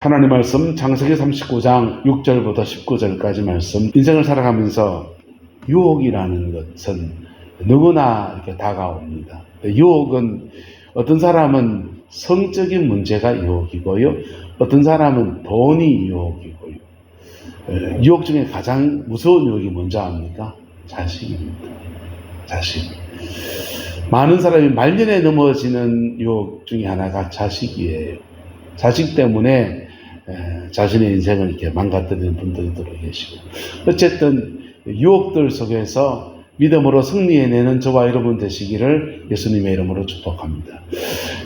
하나님 말씀 창세기 39장 6절부터 19절까지 말씀. 인생을 살아가면서 유혹이라는 것은 누구나 이렇게 다가옵니다. 유혹은 어떤 사람은 성적인 문제가 유혹이고요, 어떤 사람은 돈이 유혹이고요. 유혹 중에 가장 무서운 유혹이 뭔지 압니까? 자식입니다. 자식. 많은 사람이 말년에 넘어지는 유혹 중에 하나가 자식이에요. 자식 때문에 자신의 인생을 이렇게 망가뜨리는 분들도 계시고, 어쨌든 유혹들 속에서 믿음으로 승리해내는 저와 여러분 되시기를 예수님의 이름으로 축복합니다.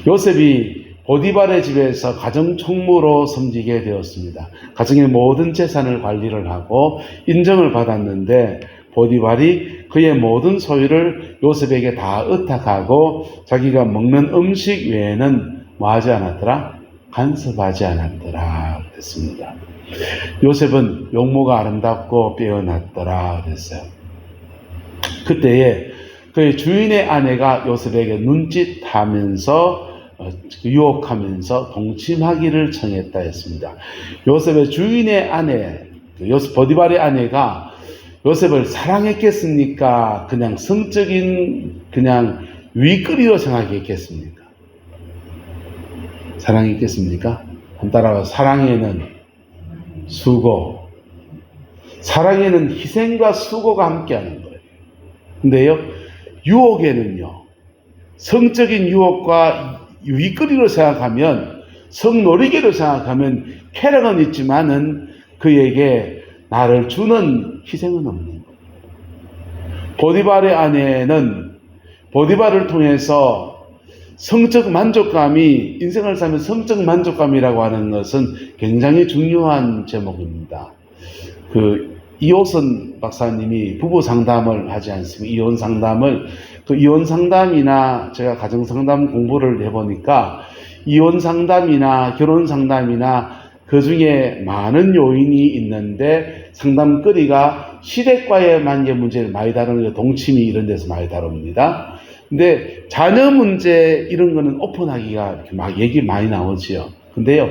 요셉이 보디발의 집에서 가정 총무로 섬기게 되었습니다. 가정의 모든 재산을 관리를 하고 인정을 받았는데, 보디발이 그의 모든 소유를 요셉에게 다 의탁하고 자기가 먹는 음식 외에는 뭐 하지 않았더라? 간섭하지 않았더라 그랬습니다. 요셉은 용모가 아름답고 빼어났더라 그랬어요. 그때에 그의 주인의 아내가 요셉에게 눈짓하면서 유혹하면서 동침하기를 청했다 했습니다. 요셉의 주인의 아내, 보디발의 아내가 요셉을 사랑했겠습니까? 그냥 성적인 그냥 윗거리로 생각했겠습니까? 사랑했겠습니까? 한 따라서 사랑에는 수고, 사랑에는 희생과 수고가 함께하는 거예요. 근데요, 유혹에는요, 성적인 유혹과 윗거리로 생각하면, 성놀이개로 생각하면 쾌락은 있지만은 그에게 나를 주는 희생은 없는 거예요. 보디발의 아내는 보디발을 통해서 성적 만족감이, 인생을 살면 성적 만족감이라고 하는 것은 굉장히 중요한 제목입니다. 이호선 박사님이 부부 상담을 하지 않습니까? 이혼 상담을, 이혼 상담이나 제가 가정 상담 공부를 해보니까 이혼 상담이나 결혼 상담이나 그 중에 많은 요인이 있는데 상담거리가 시댁과의 관계 문제를 많이 다루는 동침이 이런 데서 많이 다룹니다. 근데 자녀 문제 이런 거는 오픈하기가 이렇게 막 얘기 많이 나오지요. 근데요,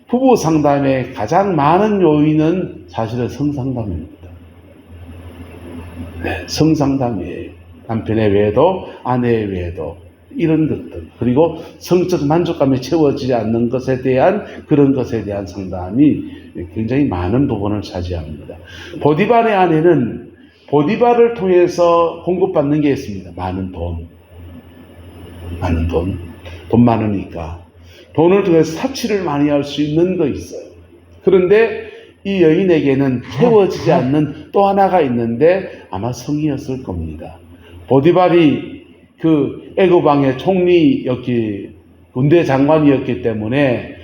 부부 상담의 가장 많은 요인은 사실은 성상담입니다. 네, 성상담이에요. 남편의 외도, 아내의 외도, 이런 것들. 그리고 성적 만족감이 채워지지 않는 것에 대한, 그런 것에 대한 상담이 굉장히 많은 부분을 차지합니다. 보디발의 아내는 보디발을 통해서 공급받는 게 있습니다. 많은 돈. 돈 많으니까. 돈을 통해서 사치를 많이 할 수 있는 거 있어요. 그런데 이 여인에게는 채워지지 않는 또 하나가 있는데 아마 성이었을 겁니다. 보디발이 그 애굽왕의 총리였기, 군대 장관이었기 때문에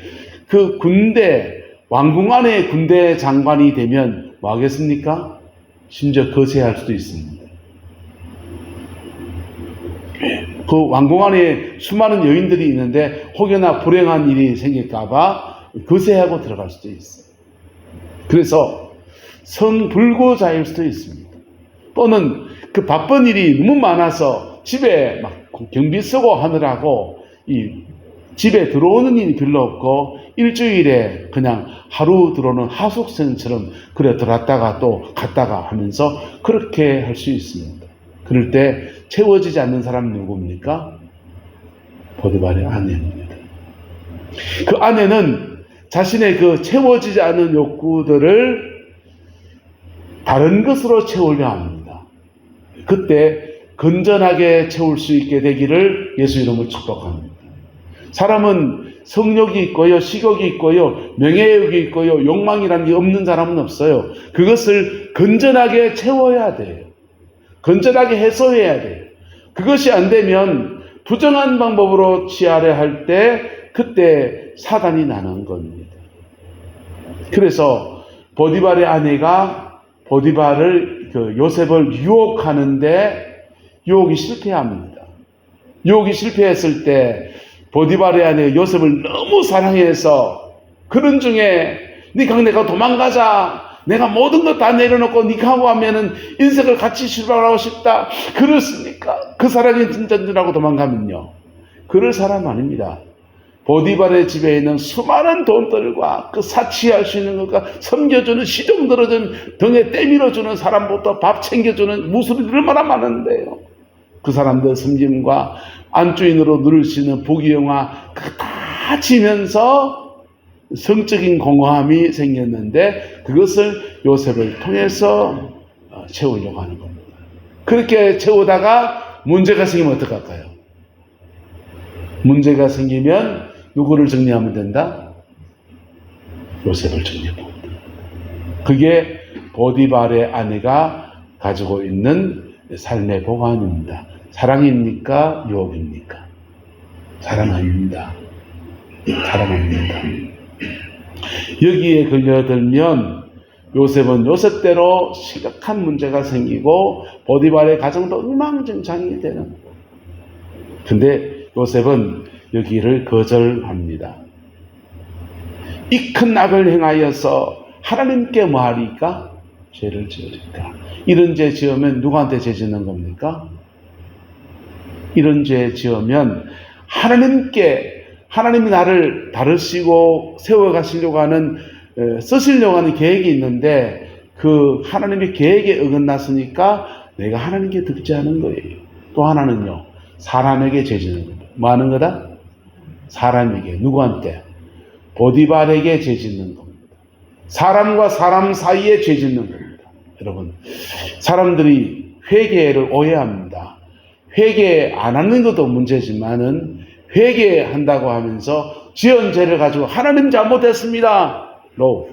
그 군대, 왕궁 안에 군대 장관이 되면 뭐 하겠습니까? 심지어 거세할 수도 있습니다. 그 왕궁 안에 수많은 여인들이 있는데 혹여나 불행한 일이 생길까봐 거세하고 들어갈 수도 있어요. 그래서 성불구자일 수도 있습니다. 또는 그 바쁜 일이 너무 많아서 집에 막 경비 쓰고 하느라고 이 집에 들어오는 일이 별로 없고 일주일에 그냥 하루 들어오는 하숙생처럼 그래 들어왔다가 또 갔다가 하면서 그렇게 할 수 있습니다. 그럴 때 채워지지 않는 사람은 누굽니까? 보디발의 아내입니다. 그 아내는 자신의 그 채워지지 않은 욕구들을 다른 것으로 채우려 합니다. 그때 건전하게 채울 수 있게 되기를 예수 이름으로 축복합니다. 사람은 성욕이 있고요, 식욕이 있고요, 명예욕이 있고요, 욕망이라는 게 없는 사람은 없어요. 그것을 건전하게 채워야 돼요. 건전하게 해소해야 돼요. 그것이 안 되면 부정한 방법으로 취하려 할 때 그때 사단이 나는 겁니다. 그래서 보디발의 아내가 보디발을, 요셉을 유혹하는데 유혹이 실패합니다. 유혹이 실패했을 때 보디발의 아내 요셉을 너무 사랑해서 그런 중에 내가 도망가자, 내가 모든 것 다 내려놓고 니하고 하면은 인생을 같이 출발하고 싶다. 그렇습니까? 그 사람이 진짜라고 도망가면요, 그럴 사람 아닙니다. 보디발의 집에 있는 수많은 돈들과 그 사치할 수 있는 것과 섬겨주는 시종 들어준 등에 때밀어주는 사람부터 밥 챙겨주는 무술이 얼마나 많은데요. 그 사람들 섬김과 안주인으로 누릴 수 있는 부귀영화 그거 다 지면서 성적인 공허함이 생겼는데 그것을 요셉을 통해서 채우려고 하는 겁니다. 그렇게 채우다가 문제가 생기면 어떡할까요? 문제가 생기면 누구를 정리하면 된다? 요셉을 정리하면 된다. 그게 보디발의 아내가 가지고 있는 삶의 보관입니다. 사랑입니까? 유혹입니까? 사랑 아닙니다. 사랑 아닙니다. 여기에 걸려들면 요셉은 요셉대로 심각한 문제가 생기고 보디발의 가정도 엉망진창이 되는. 근데 요셉은 여기를 거절합니다. 이 큰 악을 행하여서 하나님께 뭐하리까? 죄를 지으리까? 이런 죄 지으면 누구한테 죄 짓는 겁니까? 이런 죄 지으면 하나님이 나를 다루시고 세워가시려고 하는 쓰시려고 하는 계획이 있는데 그 하나님의 계획에 어긋났으니까 내가 하나님께 듣지 않은 거예요. 또 하나는요, 사람에게 죄 짓는 겁니다. 뭐 하는 거다? 사람에게. 누구한테? 보디발에게 죄 짓는 겁니다. 사람과 사람 사이에 죄 짓는 겁니다. 여러분, 사람들이 회개를 오해합니다. 회개 안 하는 것도 문제지만은 회개한다고 하면서 지은 죄를 가지고 하나님 잘못했습니다. No.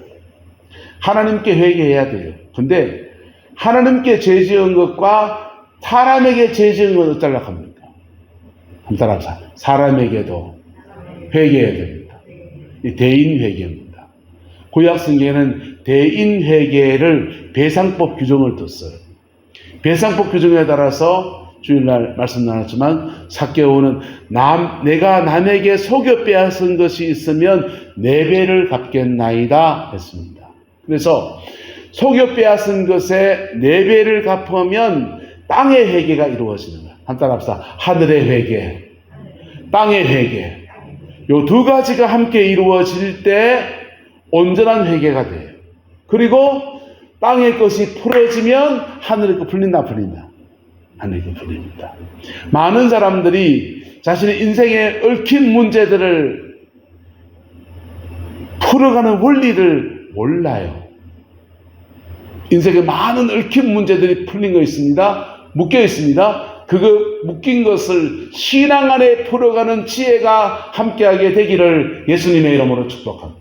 하나님께 회개해야 돼요. 근데 하나님께 죄 지은 것과 사람에게 죄 지은 건 어떨라 합니까? 한 사람 사람에게도 회개해야 됩니다. 이 대인 회개입니다. 구약 성경에는 대인 회개를 배상법 규정을 뒀어요. 배상법 규정에 따라서 주일날 말씀 나눴지만 삭개오는 내가 남에게 속여 빼앗은 것이 있으면 4배를 갚겠나이다 했습니다. 그래서 속여 빼앗은 것에 4배를 갚으면 땅의 회개가 이루어지는 거예요. 한따라 합시다. 하늘의 회개, 땅의 회개. 요 두 가지가 함께 이루어질 때 온전한 회개가 돼요. 그리고 땅의 것이 풀어지면 하늘의 것 풀린다. 하늘의 것 풀립니다. 많은 사람들이 자신의 인생에 얽힌 문제들을 풀어가는 원리를 몰라요. 인생에 많은 얽힌 문제들이 풀린 거 있습니다. 묶여 있습니다. 그거 묶인 것을 신앙 안에 풀어가는 지혜가 함께하게 되기를 예수님의 이름으로 축복합니다.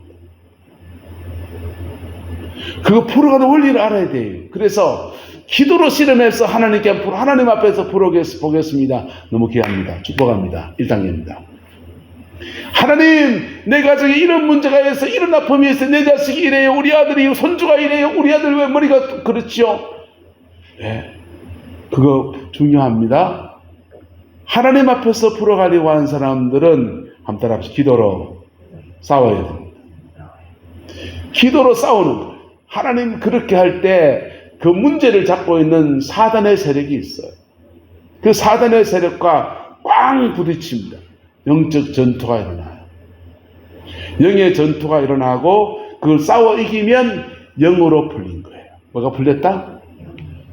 그거 풀어가는 원리를 알아야 돼요. 그래서 기도로 씨름해서 하나님 앞에서 풀어보겠습니다. 너무 귀합니다. 축복합니다. 1단계입니다. 하나님, 내 가정에 이런 문제가 있어, 이런 아픔이 있어, 내 자식이 이래요, 우리 아들이, 손주가 이래요, 우리 아들 왜 머리가 그렇지요? 네, 그거 중요합니다. 하나님 앞에서 풀어가려고 하는 사람들은 한따라 합시다. 기도로 싸워야 됩니다. 기도로 싸우는 거예요. 하나님 그렇게 할 때 그 문제를 잡고 있는 사단의 세력이 있어요. 그 사단의 세력과 꽝 부딪힙니다. 영적 전투가 일어나요. 영의 전투가 일어나고 그걸 싸워 이기면 영으로 풀린 거예요. 뭐가 풀렸다?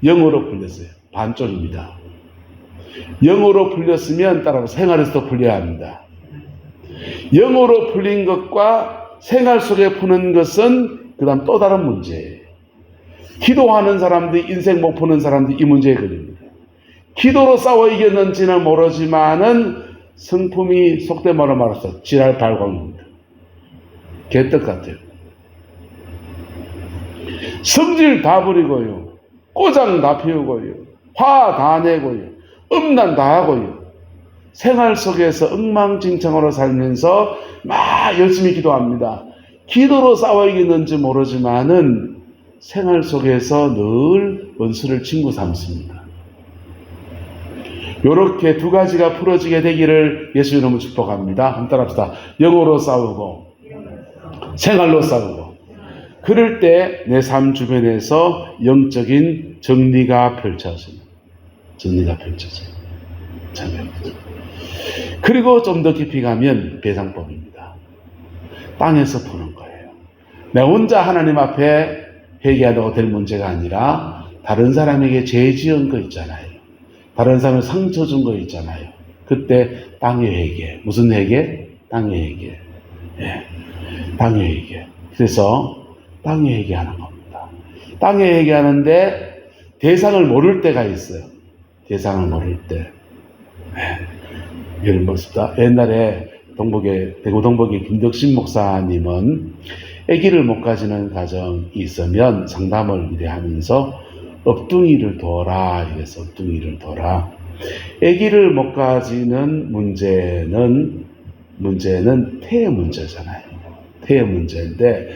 영으로 풀렸어요. 반쪽입니다. 영으로 풀렸으면 따라서 생활에서도 풀려야 합니다. 영으로 풀린 것과 생활 속에 푸는 것은 그 다음 또 다른 문제예요. 기도하는 사람들이 인생 못 푸는 사람들이 이 문제에 걸립니다. 기도로 싸워 이겼는지는 모르지만은 성품이 속된 말로 말해서 지랄 발광입니다. 개떡 같아요. 성질 다 부리고요. 꼬장 다 피우고요. 화 다 내고요. 음란 다 하고요. 생활 속에서 엉망진창으로 살면서 막 열심히 기도합니다. 기도로 싸워 이겼는지 모르지만은 생활 속에서 늘 원수를 친구 삼습니다. 이렇게 두 가지가 풀어지게 되기를 예수 이름으로 축복합니다. 한번 따라합시다. 영으로 싸우고 생활로 싸우고. 그럴 때 내 삶 주변에서 영적인 정리가 펼쳐져요. 정리가 펼쳐져요. 그리고 좀 더 깊이 가면 배상법입니다. 땅에서 푸는 거예요. 내 혼자 하나님 앞에 회개하다고 될 문제가 아니라 다른 사람에게 죄 지은 거 있잖아요. 다른 사람을 상처 준 거 있잖아요. 그때 땅의 회개. 무슨 회개? 땅의 회개. 예. 땅의 회개. 그래서 땅의 회개하는 겁니다. 땅의 회개하는데 대상을 모를 때가 있어요. 대상을 모를 때. 예. 예를 들어서 옛날에 대구 동복의 김덕신 목사님은 아기를 못 가지는 가정이 있으면 상담을 이래 하면서 업둥이를 둬라. 이래서 업둥이를 둬라. 아기를 못 가지는 문제는 태 문제잖아요. 태 문제인데,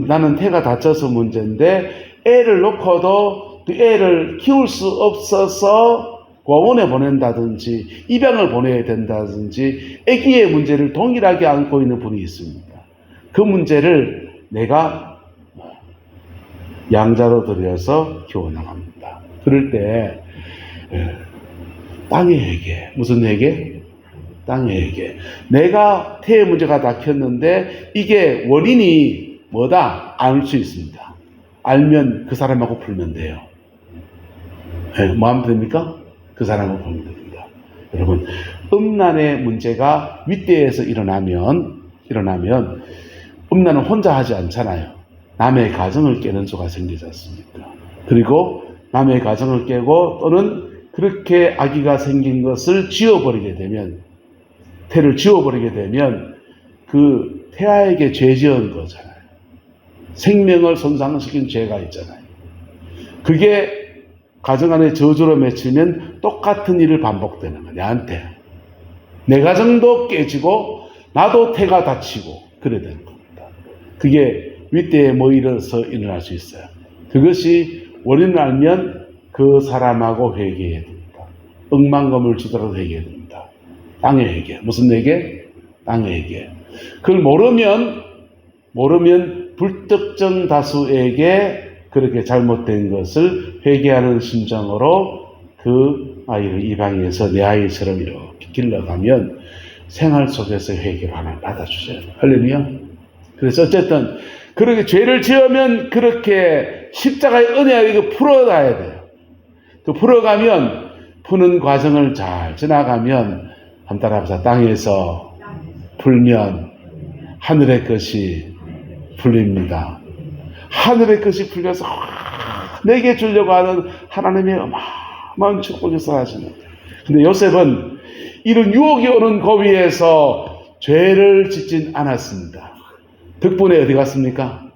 나는 태가 다쳐서 문제인데, 애를 놓고도 그 애를 키울 수 없어서 고아원에 보낸다든지, 입양을 보내야 된다든지, 아기의 문제를 동일하게 안고 있는 분이 있습니다. 그 문제를 내가 양자로 들여서 키워나갑니다. 그럴 때, 땅의 회개. 무슨 회개? 땅의 회개. 내가 태의 문제가 닥쳤는데 이게 원인이 뭐다? 알 수 있습니다. 알면 그 사람하고 풀면 돼요. 뭐 하면 됩니까? 그 사람하고 풀면 됩니다. 여러분, 음란의 문제가 윗대에서 일어나면 음란은 혼자 하지 않잖아요. 남의 가정을 깨는 수가 생기지 않습니까? 그리고 남의 가정을 깨고 또는 그렇게 아기가 생긴 것을 지워버리게 되면, 태를 지워버리게 되면 그 태아에게 죄 지은 거잖아요. 생명을 손상시킨 죄가 있잖아요. 그게 가정 안에 저주로 맺히면 똑같은 일을 반복되는 거예요. 나한테. 내 가정도 깨지고 나도 태가 다치고 그래야 되는 겁니다. 그게 윗대에 모이려서 일어날 수 있어요. 그것이 원인을 알면 그 사람하고 회개해야 됩니다. 억만금을 주더라도 회개해야 됩니다. 땅의 회개. 무슨 회개? 땅의 회개. 그걸 모르면 불특정 다수에게 그렇게 잘못된 것을 회개하는 심정으로 그 아이를 입양해서 내 아이처럼 이렇게 길러가면 생활 속에서 회개를 하나 받아주세요. 할렐루야. 그래서 어쨌든 그렇게 죄를 지으면 그렇게 십자가의 은혜를 풀어가야 돼요. 그 풀어가면 푸는 과정을 잘 지나가면 한 따라합시다. 땅에서 풀면 하늘의 것이 풀립니다. 하늘의 것이 풀려서 내게 주려고 하는 하나님의 어마어마한 축복이 쏟아지는 거예요. 근데 요셉은 이런 유혹이 오는 고비에서 죄를 짓진 않았습니다. 덕분에 어디 갔습니까?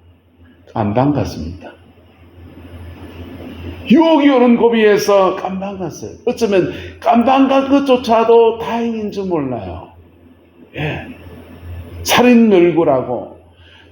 감방 갔습니다. 유혹이 오는 고비에서 감방 갔어요. 어쩌면 감방 간 것조차도 다행인 줄 몰라요. 예. 살인 멸구라고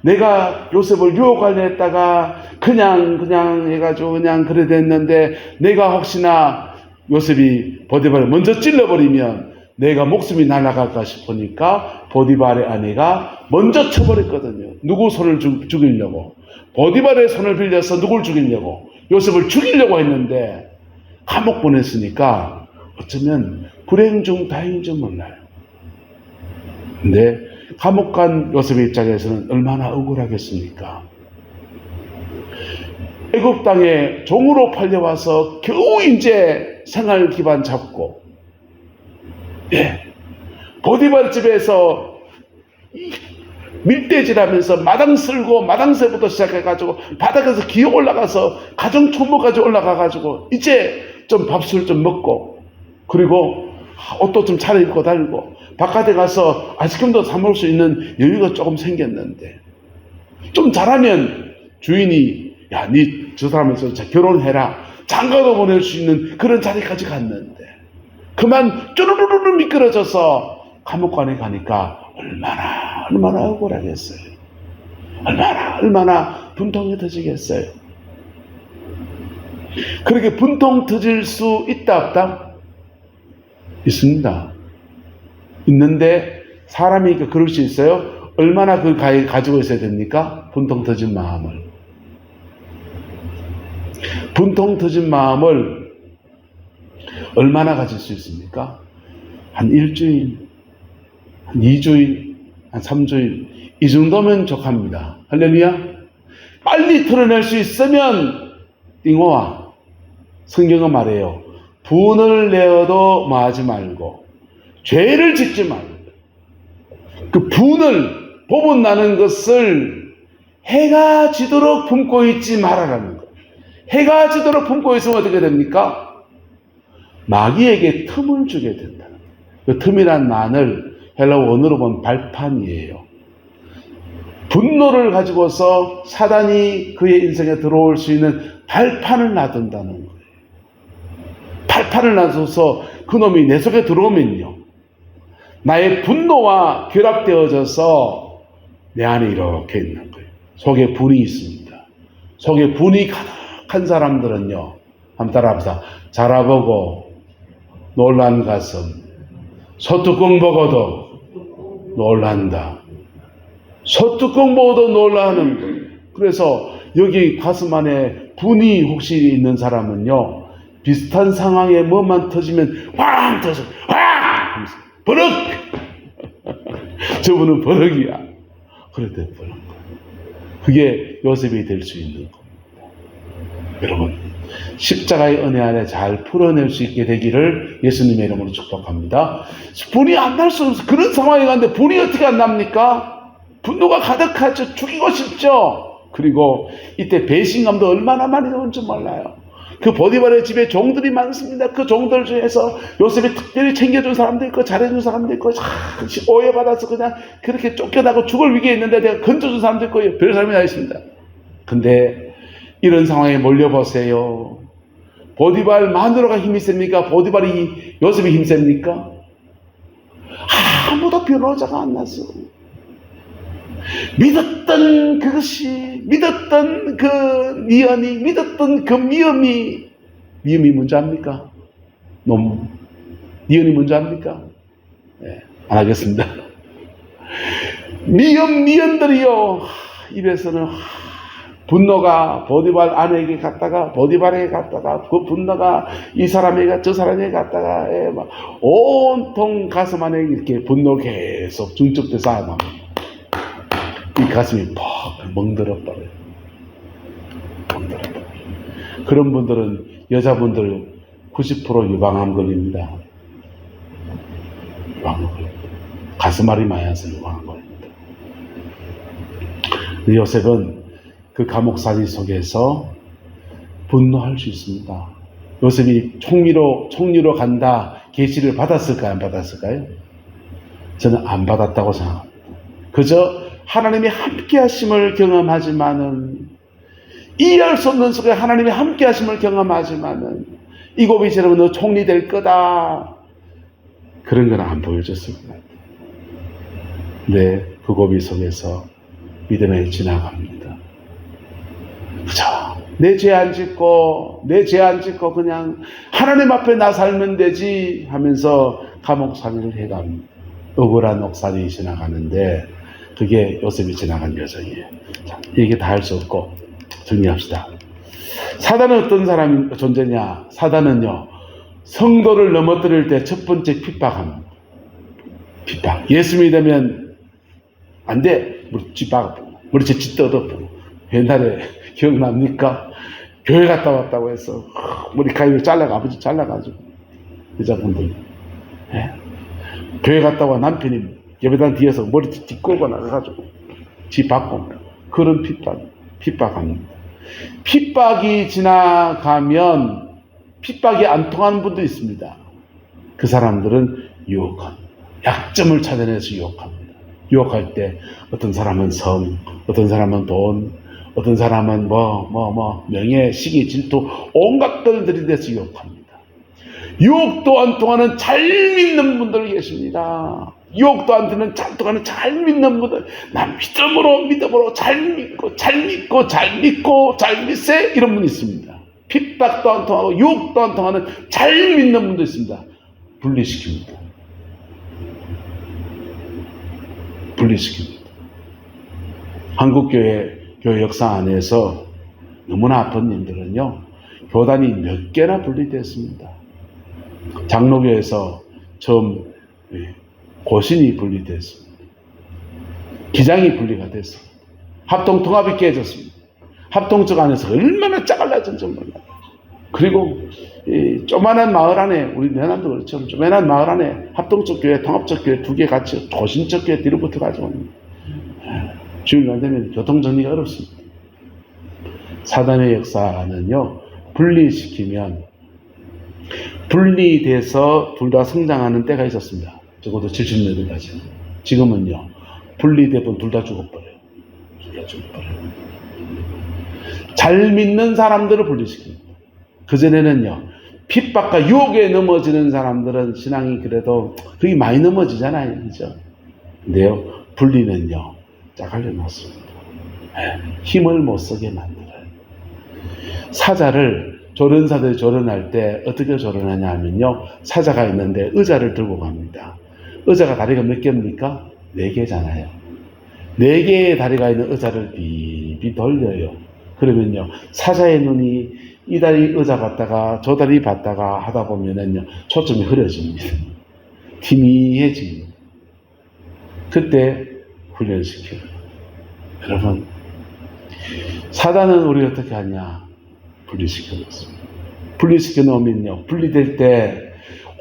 내가 요셉을 유혹하려 했다가 그냥 해가지고 그냥 그래 됐는데 내가 혹시나 요셉이 보디발을 먼저 찔러버리면 내가 목숨이 날아갈까 싶으니까 보디발의 아내가 먼저 쳐버렸거든요. 누구 손을 죽이려고. 보디발의 손을 빌려서 누굴 죽이려고. 요셉을 죽이려고 했는데 감옥 보냈으니까 어쩌면 불행 중 다행인 줄 몰라요. 근데 감옥 간 요셉의 입장에서는 얼마나 억울하겠습니까? 애굽 땅에 종으로 팔려와서 겨우 이제 생활 기반 잡고, 보디발 집에서 밀대질하면서 마당 쓸고 마당새부터 시작해가지고 바닥에서 기어 올라가서 가정 초보까지 올라가가지고 이제 좀 밥술 좀 먹고 그리고 옷도 좀 차려입고 다니고 바깥에 가서 아이스크림도 사 먹을 수 있는 여유가 조금 생겼는데 좀 잘하면 주인이 야, 니 저 사람에서 결혼해라 장가도 보낼 수 있는 그런 자리까지 갔는데 그만 쭈르르르 미끄러져서 감옥관에 가니까 얼마나 억울하겠어요. 얼마나 분통이 터지겠어요. 그렇게 분통 터질 수 있다 없다? 있습니다. 있는데 사람이 그럴 수 있어요? 얼마나 그 가지고 있어야 됩니까? 분통 터진 마음을. 분통 터진 마음을 얼마나 가질 수 있습니까? 한 일주일, 한 2주일, 한 3주일, 이 정도면 족합니다. 할렐루야. 빨리 털어낼 수 있으면 띵호와 성경은 말해요. 분을 내어도 뭐 하지 말고 죄를 짓지 말고 그 분을 법은 나는 것을 해가 지도록 품고 있지 말아라는 거. 해가 지도록 품고 있으면 어떻게 됩니까? 마귀에게 틈을 주게 된다는 거예요. 그 틈이란 난을 헬라 원어로 보면 발판이에요. 분노를 가지고서 사단이 그의 인생에 들어올 수 있는 발판을 놔둔다는 거예요. 발판을 놔둬서 그놈이 내 속에 들어오면요, 나의 분노와 결합되어져서 내 안에 이렇게 있는 거예요. 속에 분이 있습니다. 속에 분이 가득한 사람들은요, 한번 따라합시다. 자라보고 놀란 가슴, 소뚜껑 먹어도 놀란다. 소뚜껑 먹어도 놀라는 거예요. 그래서 여기 가슴 안에 분이 혹시 있는 사람은요, 비슷한 상황에 뭐만 터지면 황 터져, 황! 버럭! 저분은 버럭이야. 그럴 때 버럭. 그게 요셉이 될 수 있는 겁니다. 여러분, 십자가의 은혜 안에 잘 풀어낼 수 있게 되기를 예수님의 이름으로 축복합니다. 분이 안 날 수 없어. 그런 상황에 갔는데 분이 어떻게 안 납니까? 분노가 가득하죠. 죽이고 싶죠. 그리고 이때 배신감도 얼마나 많이 나온지 몰라요. 그 보디발의 집에 종들이 많습니다. 그 종들 중에서 요셉이 특별히 챙겨준 사람도 있고 잘해준 사람도 있고 오해받아서 그냥 그렇게 쫓겨나고 죽을 위기에 있는데 내가 건져준 사람도 있고 별 사람이 다 있습니다. 근데 이런 상황에 몰려보세요. 보디발 마누라가 힘이 셉니까? 보디발이 요셉이 힘 셉니까? 아무도 변호자가 안 났어. 믿었던 그것이, 믿었던 그 미연이, 믿었던 그 미음이 뭔지 압니까? 미연이 뭔지 압니까? 네, 안 하겠습니다. 미연들이요, 입에서는 분노가 보디발 아내에게 갔다가 보디발에게 갔다가 그 분노가 이 사람에게 저 사람에게 갔다가 막 온통 가슴 안에 이렇게 분노 계속 중첩돼서 쌓아납니다. 이 가슴이 퍽 멍들어버려요. 멍들어버려요. 그런 분들은 여자분들 90% 유방암 걸립니다. 유방암 걸립니다. 가슴알이 많아서 유방암 걸립니다. 요셉은 그 감옥살이 속에서 분노할 수 있습니다. 요셉이 총리로 간다 계시를 받았을까요? 안 받았을까요? 저는 안 받았다고 생각합니다. 그저 하나님의 함께 하심을 경험하지만은, 이해할 수 없는 속에 하나님의 함께 하심을 경험하지만은, 이 고비처럼 너 총리 될 거다, 그런 건 안 보여줬을 것 같아요. 네, 그 고비 속에서 믿음에 지나갑니다. 그죠? 내 죄 안 짓고 그냥 하나님 앞에 나 살면 되지 하면서 감옥살이를 해갑니다. 억울한 옥살이 지나가는데, 그게 요셉이 지나간 여정이에요. 자, 얘기 다 할 수 없고 정리합시다. 사단은 어떤 존재냐? 사단은요, 성도를 넘어뜨릴 때 첫 번째 핍박합니다. 핍박. 예수 믿으면 안 돼. 머리채 찢어도. 옛날에 기억납니까? 교회 갔다 왔다고 해서 머리카락을 아버지 잘라가지고 여자분들, 네? 교회 갔다 와 남편이 예배당 뒤에서 머리 뒷골고 나가가지고 지 받고, 그런 핍박합니다. 핍박이 지나가면 핍박이 안 통하는 분도 있습니다. 그 사람들은 유혹합니다. 약점을 찾아내서 유혹합니다. 유혹할 때 어떤 사람은 성, 어떤 사람은 돈, 어떤 사람은 명예, 시기, 질투, 온갖 것을 들이대서 유혹합니다. 유혹도 안 통하는 잘 믿는 분들 계십니다. 유혹도 안 되는 잘 믿는 분들, 난 믿음으로 잘 믿세, 이런 분이 있습니다. 핍박도 안 통하고 유혹도 안 통하는 잘 믿는 분도 있습니다. 분리시킵니다. 한국교회 역사 안에서 너무나 아픈 일들은요, 교단이 몇 개나 분리됐습니다. 장로교에서 처음 고신이 분리됐습니다. 기장이 분리가 됐습니다. 합동통합이 깨졌습니다. 합동적 안에서 얼마나 짜갈라진지 몰라요. 그리고 이 조만한 마을 안에, 우리 내남도 그렇죠. 조만한 마을 안에 합동적 교회, 통합적 교회 두 개 같이 고신적 교회 뒤로 붙어가지고 주일 안 되면 교통정리가 어렵습니다. 사단의 역사는요, 분리시키면 분리돼서 둘 다 성장하는 때가 있었습니다. 적어도 70년대까지. 지금은요, 분리되면 둘 다 죽어버려요. 둘 다 죽어버려요. 잘 믿는 사람들을 분리시킵니다. 그전에는요, 핍박과 유혹에 넘어지는 사람들은 신앙이 그래도 그게 많이 넘어지잖아요. 그죠? 근데요, 분리는요, 짜갈려 놓습니다. 힘을 못 쓰게 만들어요. 사자를, 조련사들 조련할 때 어떻게 조련하냐 하면요, 사자가 있는데 의자를 들고 갑니다. 의자가 다리가 몇 개입니까? 4개잖아요. 4개의 다리가 있는 의자를 비비 돌려요. 그러면요, 사자의 눈이 이 다리 의자 봤다가 저 다리 봤다가 하다 보면은요, 초점이 흐려집니다. 희미해집니다. 그때 훈련시켜요. 여러분, 사단은 우리가 어떻게 하냐? 분리시켜 놓습니다. 분리시켜 놓으면요, 분리될 때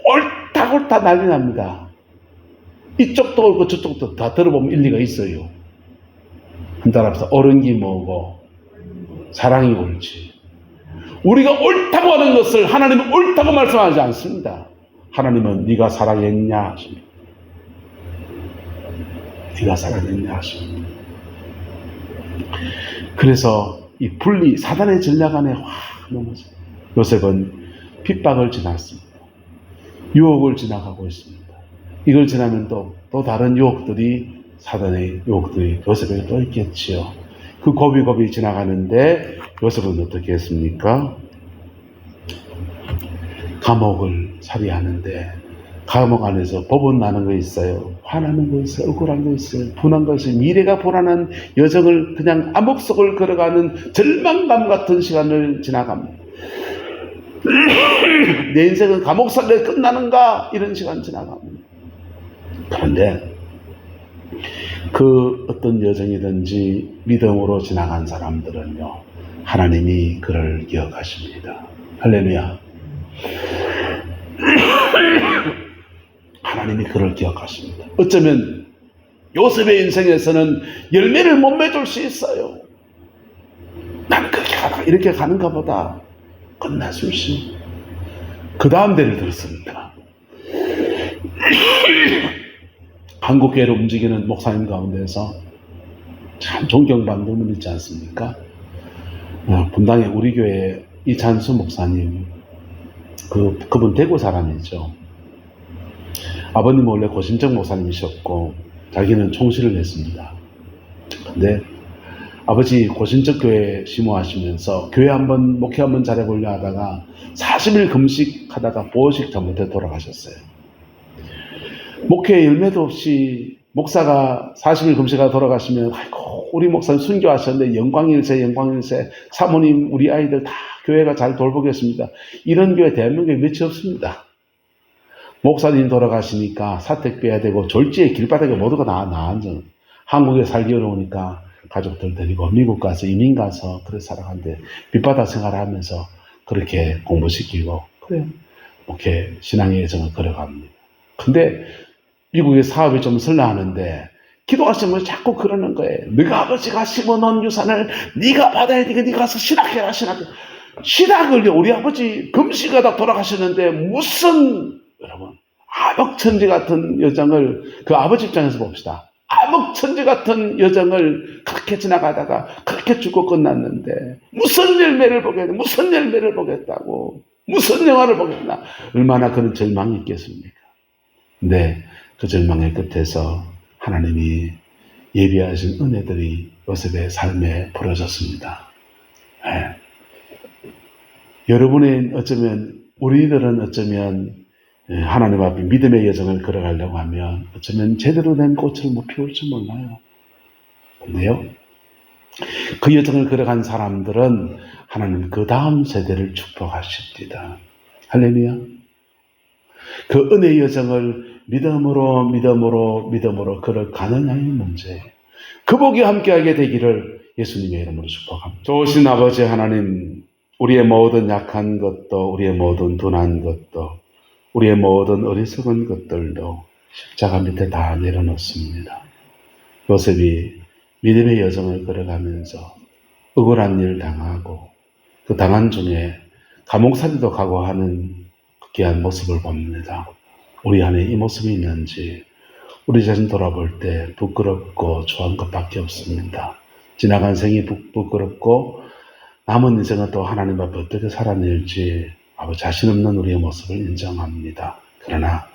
옳다 난리 납니다. 이쪽도 옳고 저쪽도 다 들어보면 일리가 있어요. 따라서 옳은 게 뭐고 사랑이 옳지. 우리가 옳다고 하는 것을 하나님은 옳다고 말씀하지 않습니다. 하나님은 네가 사랑했냐 하십니다. 네가 사랑했냐 하십니다. 그래서 이 분리, 사단의 전략 안에 확 넘어져. 요셉은 핍박을 지났습니다. 유혹을 지나가고 있습니다. 이걸 지나면 또 다른 유혹들이, 사단의 유혹들이 요셉에게 또 있겠지요. 그 고비고비 지나가는데 요셉은 어떻게 했습니까? 감옥을 살이하는데 감옥 안에서 법은 나는 거 있어요. 화나는 거 있어요. 억울한 거 있어요. 분한 거 있어요. 미래가 불안한 여정을 그냥 암흑 속을 걸어가는 절망감 같은 시간을 지나갑니다. 내 인생은 감옥 살래 끝나는가? 이런 시간 지나갑니다. 그런데 그 어떤 여정이든지 믿음으로 지나간 사람들은요, 하나님이 그를 기억하십니다. 할렐루야. 하나님이 그를 기억하십니다. 어쩌면 요셉의 인생에서는 열매를 못 맺을 수 있어요. 나는 그렇게 가다 이렇게 가는가 보다. 끝났을시. 그 다음 대를 들었습니다. 한국교회를 움직이는 목사님 가운데서 참 존경받는 분 있지 않습니까? 분당의 우리 교회 이찬수 목사님, 그분 대구 사람이죠. 아버님은 원래 고신적 목사님이셨고 자기는 총실을 했습니다. 근데 아버지 고신적 교회 심호하시면서 교회 한번 목회 한번 잘해보려 하다가 40일 금식하다가 보호식 잘못해 돌아가셨어요. 목회 열매도 없이 목사가 40일 금식하다 돌아가시면 아이고 우리 목사님 순교하셨는데 영광일세 사모님 우리 아이들 다 교회가 잘 돌보겠습니다. 이런 교회 대한민국에 몇이 없습니다. 목사님 돌아가시니까 사택 빼야 되고 졸지에 길바닥에 모두가 나앉은 한국에 살기 어려우니까 가족들 데리고 미국 가서 이민 가서 그렇게 살아가는데 밑바닥 생활하면서 그렇게 공부시키고 그래 목회 신앙의 여정을 걸어갑니다. 근데 미국의 사업이 좀 설레하는데 기도하시면 자꾸 그러는 거예요. 네가 아버지가 심어놓은 유산을 네가 받아야 되니까 네가 가서 신학해라. 신학을 우리 아버지 금식하다 돌아가셨는데 무슨 여러분 암흑천지 같은 여정을 그 아버지 입장에서 봅시다. 암흑천지 같은 여정을 그렇게 지나가다가 그렇게 죽고 끝났는데 무슨 열매를 보겠다고 무슨 영화를 보겠나 얼마나 그런 절망이 있겠습니까? 네, 그 절망의 끝에서 하나님이 예비하신 은혜들이 요셉의 삶에 부러졌습니다. 네. 여러분의 우리들은 어쩌면 하나님 앞에 믿음의 여정을 걸어가려고 하면 어쩌면 제대로 된 꽃을 못 피울지 몰라요. 근데요, 그 여정을 걸어간 사람들은 하나님 그 다음 세대를 축복하십니다. 할렐루야. 그 은혜의 여정을 믿음으로 걸어가느냐의 문제. 그 복이 함께하게 되기를 예수님의 이름으로 축복합니다. 좋으신 아버지 하나님, 우리의 모든 약한 것도, 우리의 모든 둔한 것도, 우리의 모든 어리석은 것들도 십자가 밑에 다 내려놓습니다. 요셉이 믿음의 여정을 걸어가면서 억울한 일 당하고 그 당한 중에 감옥살이도 가고 하는 귀한 모습을 봅니다. 우리 안에 이 모습이 있는지 우리 자신 돌아볼 때 부끄럽고 초한 것밖에 없습니다. 지나간 생이 부끄럽고 남은 인생은 또 하나님 앞에 어떻게 살아낼지 자신 없는 우리의 모습을 인정합니다. 그러나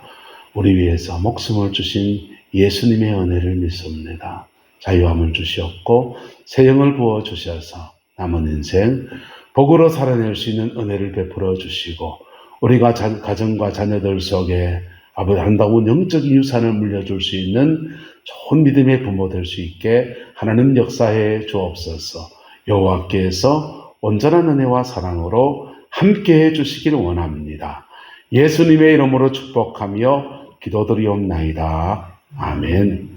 우리 위해서 목숨을 주신 예수님의 은혜를 믿습니다. 자유함을 주시었고 새 영을 부어 주셔서 남은 인생 복으로 살아낼 수 있는 은혜를 베풀어 주시고 우리가 가정과 자녀들 속에 아름다운 영적인 유산을 물려줄 수 있는 좋은 믿음의 부모 될 수 있게 하나님 역사해 주옵소서. 여호와께서 온전한 은혜와 사랑으로 함께해 주시기를 원합니다. 예수님의 이름으로 축복하며 기도드리옵나이다. 아멘.